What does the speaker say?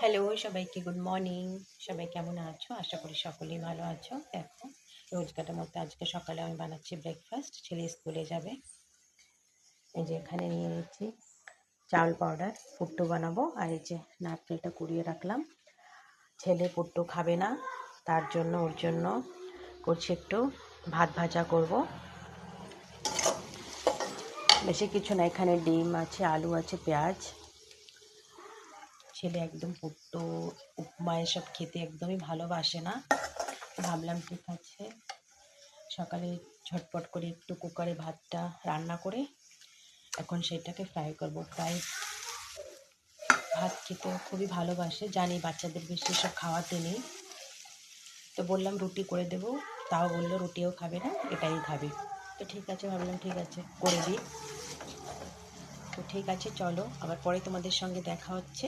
Hello সবাইকে good morning. সবাই কেমন আছো? আশা করি সকলেই ভালো আছো। দেখো, রোজকার মতো আজকে সকালে আমি বানাচ্ছি ব্রেকফাস্ট। ছেলে স্কুলে যাবে। এই যে এখানে নিয়ে নিচ্ছি চাউল পাউডার, পুট্টু বানাবো। আর এই যে নারকেলটা কুড়িয়ে রাখলাম। ছেলে পুট্টু খাবে না, তার জন্য ওর জন্য করছি একটু ভাত ভাজা করব। বেশি কিছু না, এখানে ডিম আছে, আলু আছে, পেঁয়াজ। ছেলে একদম পুট্টু উপমা এসব খেতে একদমই ভালোবাসে না। ভাবলাম ঠিক আছে, সকালে ঝটপট করে একটু কুকারে ভাতটা রান্না করে এখন সেটাকে ফ্রাই করব। ফ্রাই ভাত খেতে খুবই ভালোবাসে, জানি বাচ্চাদের বেশি সব খাওয়াতে নেই। তো বললাম রুটি করে দেবো, তাও বললো রুটিও খাবে না, এটাই খাবে। তো ঠিক আছে, ভাবলাম ঠিক আছে করে দিই। তো ঠিক আছে, চলো আবার পরে তোমাদের সঙ্গে দেখা হচ্ছে।